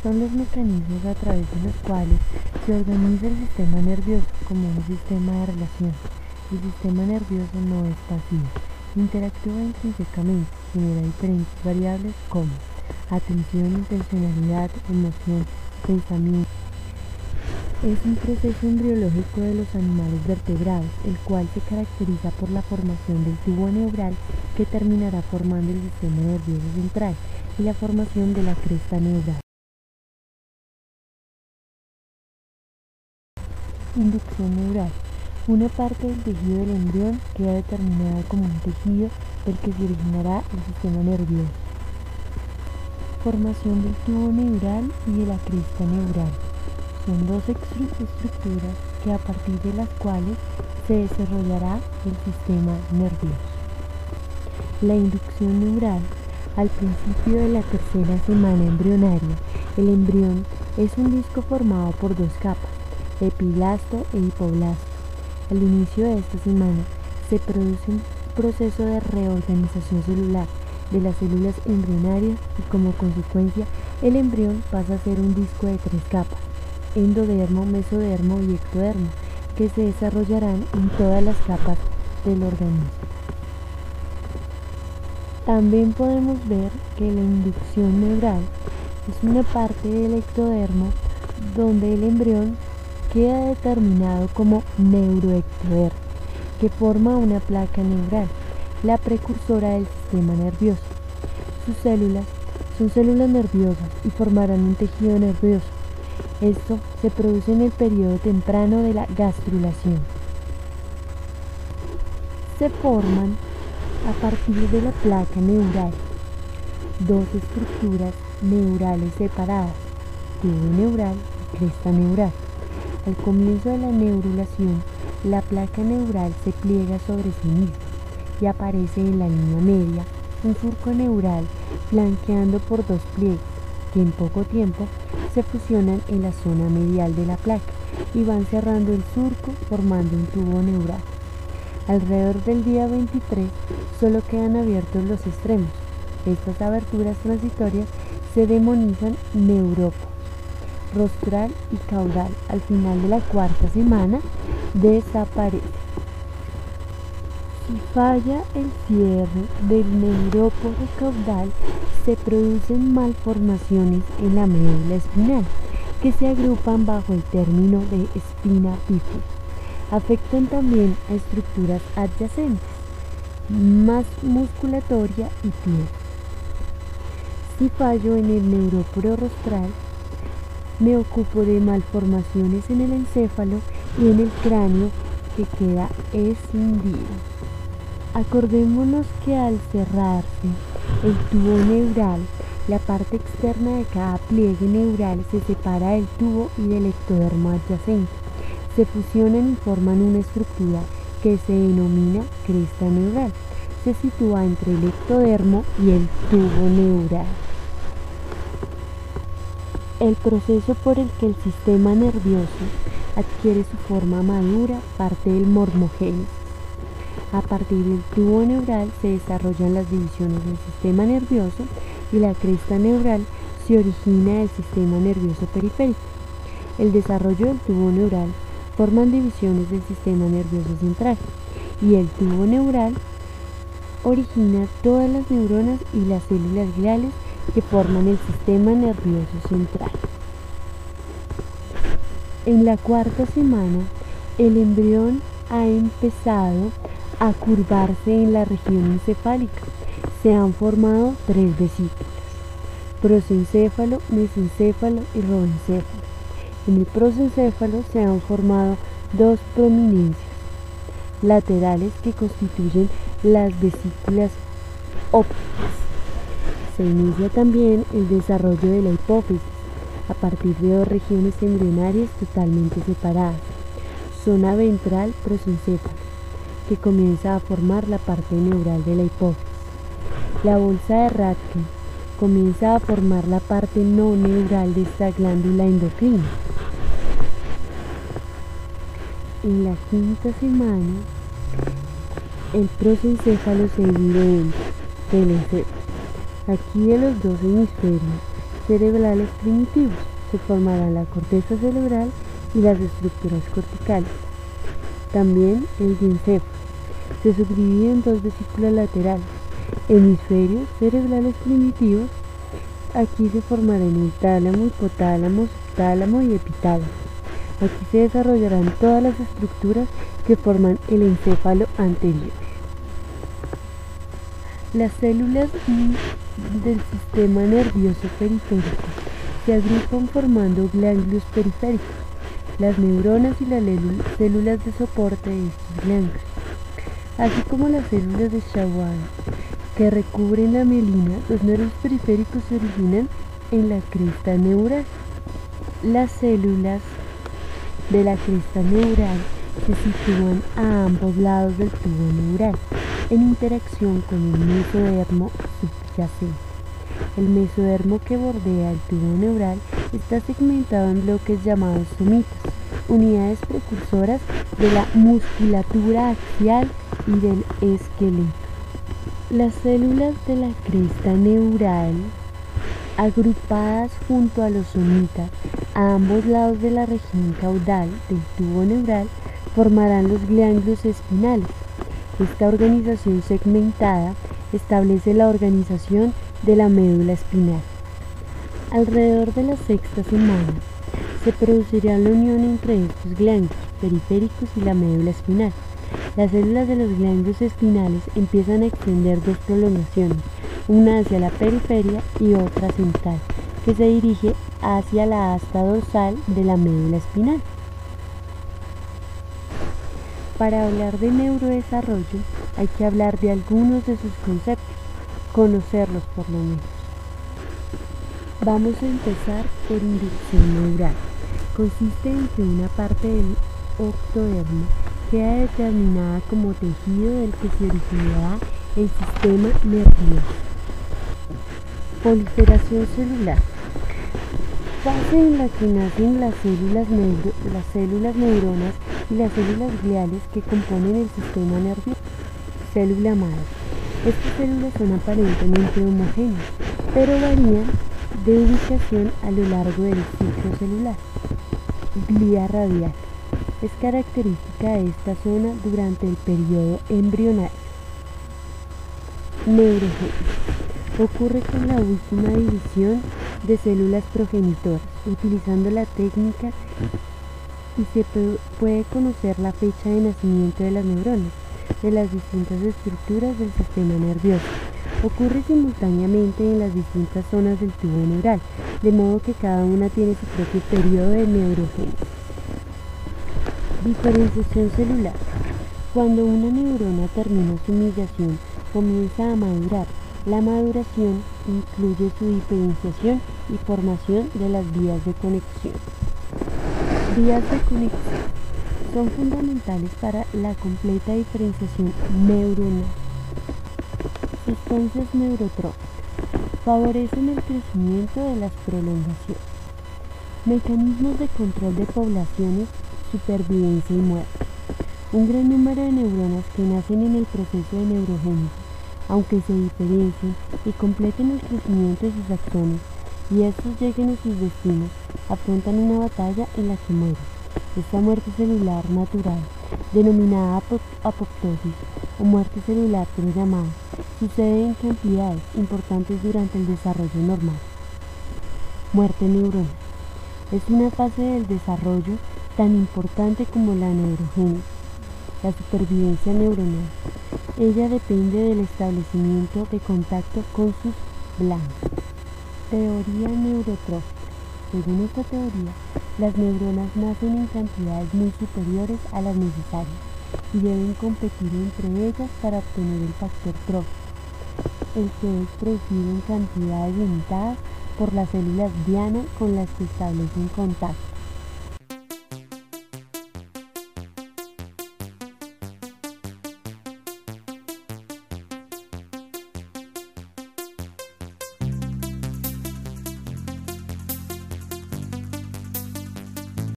son los mecanismos a través de los cuales se organiza el sistema nervioso como un sistema de relación. El sistema nervioso no es pasivo, interactúa intrínsecamente, genera diferentes variables como atención, intencionalidad, emoción, pensamiento. Es un proceso embriológico de los animales vertebrados, el cual se caracteriza por la formación del tubo neural que terminará formando el sistema nervioso central y la formación de la cresta neural. Inducción neural. Una parte del tejido del embrión queda determinada como un tejido del que se originará el sistema nervioso. Formación del tubo neural y de la cresta neural. Son dos estructuras que a partir de las cuales se desarrollará el sistema nervioso. La inducción neural. Al principio de la tercera semana embrionaria, el embrión es un disco formado por dos capas, epiblasto e hipoblasto. Al inicio de esta semana se produce un proceso de reorganización celular de las células embrionarias y como consecuencia el embrión pasa a ser un disco de tres capas, endodermo, mesodermo y ectodermo, que se desarrollarán en todas las capas del organismo. También podemos ver que la inducción neural es una parte del ectodermo donde el embrión queda determinado como neuroectodermo, que forma una placa neural, la precursora del sistema nervioso. Sus células son células nerviosas y formarán un tejido nervioso. Esto se produce en el periodo temprano de la gastrulación. Se forman a partir de la placa neural dos estructuras neurales separadas, tubo neural y cresta neural. Al comienzo de la neurulación, la placa neural se pliega sobre sí misma y aparece en la línea media un surco neural flanqueando por dos pliegues que en poco tiempo se fusionan en la zona medial de la placa y van cerrando el surco formando un tubo neural. Alrededor del día 23 solo quedan abiertos los extremos. Estas aberturas transitorias se demonizan neurópodos. Rostral y caudal al final de la cuarta semana desaparece. Si falla el cierre del neurópodo caudal, se producen malformaciones en la médula espinal que se agrupan bajo el término de espina bífida. Afectan también a estructuras adyacentes, más musculatoria y piel. Si fallo en el neurópodo rostral, me ocupo de malformaciones en el encéfalo y en el cráneo que queda escindido. Acordémonos que al cerrarse el tubo neural, la parte externa de cada pliegue neural se separa del tubo y del ectodermo adyacente. Se fusionan y forman una estructura que se denomina cresta neural. Se sitúa entre el ectodermo y el tubo neural. El proceso por el que el sistema nervioso adquiere su forma madura parte del mormogénesis. A partir del tubo neural se desarrollan las divisiones del sistema nervioso y la cresta neural se origina del sistema nervioso periférico. El desarrollo del tubo neural forman divisiones del sistema nervioso central y el tubo neural origina todas las neuronas y las células gliales que forman el sistema nervioso central. En la cuarta semana, el embrión ha empezado a curvarse en la región encefálica. Se han formado tres vesículas: prosencéfalo, mesencéfalo y rodencéfalo. En el prosencéfalo se han formado dos prominencias laterales que constituyen las vesículas ópticas. Se inicia también el desarrollo de la hipófisis a partir de dos regiones embrionarias totalmente separadas: zona ventral prosencéfalo, que comienza a formar la parte neural de la hipófisis. La bolsa de Röntgen comienza a formar la parte no neural de esta glándula endocrina. En la quinta semana, el prosencéfalo se divide en telencéfalo. Aquí de los dos hemisferios cerebrales primitivos. Se formarán la corteza cerebral y las estructuras corticales. También el diencéfalo. Se subdivide en dos vesículas laterales, hemisferios cerebrales primitivos. Aquí se formarán el tálamo, hipotálamo, subtálamo y epitálamo. Aquí se desarrollarán todas las estructuras que forman el encéfalo anterior. Las células del sistema nervioso periférico se agrupan formando ganglios periféricos, las neuronas y las células de soporte de estos ganglios, así como las células de Schwann que recubren la mielina. Los nervios periféricos se originan en la cresta neural. Las células de la cresta neural se sitúan a ambos lados del tubo neural, en interacción con el mesodermo subyacente. El mesodermo que bordea el tubo neural está segmentado en bloques llamados somitas, unidades precursoras de la musculatura axial y del esqueleto. Las células de la cresta neural, agrupadas junto a los somitas a ambos lados de la región caudal del tubo neural, formarán los ganglios espinales. Esta organización segmentada establece la organización de la médula espinal. Alrededor de la sexta semana se producirá la unión entre estos ganglios periféricos y la médula espinal. Las células de los ganglios espinales empiezan a extender dos prolongaciones, una hacia la periferia y otra central, que se dirige hacia la asta dorsal de la médula espinal. Para hablar de neurodesarrollo hay que hablar de algunos de sus conceptos, conocerlos por lo menos. Vamos a empezar por inducción neural. Consiste en que una parte del octodermo queda determinada como tejido del que se originará el sistema nervioso. Proliferación celular. Fase en la que nacen las células neuronas y las células gliales que componen el sistema nervioso. Célula madre. Estas células son aparentemente homogéneas, pero varían de ubicación a lo largo del ciclo celular. Glía radial. Es característica de esta zona durante el periodo embrionario. Neurogénesis. Ocurre con la última división de células progenitoras, utilizando la técnica, y se puede conocer la fecha de nacimiento de las neuronas de las distintas estructuras del sistema nervioso. Ocurre simultáneamente en las distintas zonas del tubo neural, de modo que cada una tiene su propio periodo de neurogénesis. Diferenciación celular. Cuando una neurona termina su migración, comienza a madurar. La maduración incluye su diferenciación y formación de las vías de conexión. Vías de conexión son fundamentales para la completa diferenciación neuronal. Sustancias neurotróficas favorecen el crecimiento de las prolongaciones. Mecanismos de control de poblaciones, supervivencia y muerte. Un gran número de neuronas que nacen en el proceso de neurogénesis, aunque se diferencien y completen el crecimiento de sus axones y estos lleguen a sus destinos, afrontan una batalla en la que mueren. Esta muerte celular natural, denominada apoptosis o muerte celular pero llamada, sucede en cantidades importantes durante el desarrollo normal. Muerte neuronal. Es una fase del desarrollo tan importante como la neurogénesis, la supervivencia neuronal. Ella depende del establecimiento de contacto con sus blancos. Teoría neurotrófica. Según esta teoría, las neuronas nacen en cantidades muy superiores a las necesarias y deben competir entre ellas para obtener el factor trófico, el que es producido en cantidades limitadas por las células diana con las que establecen contacto.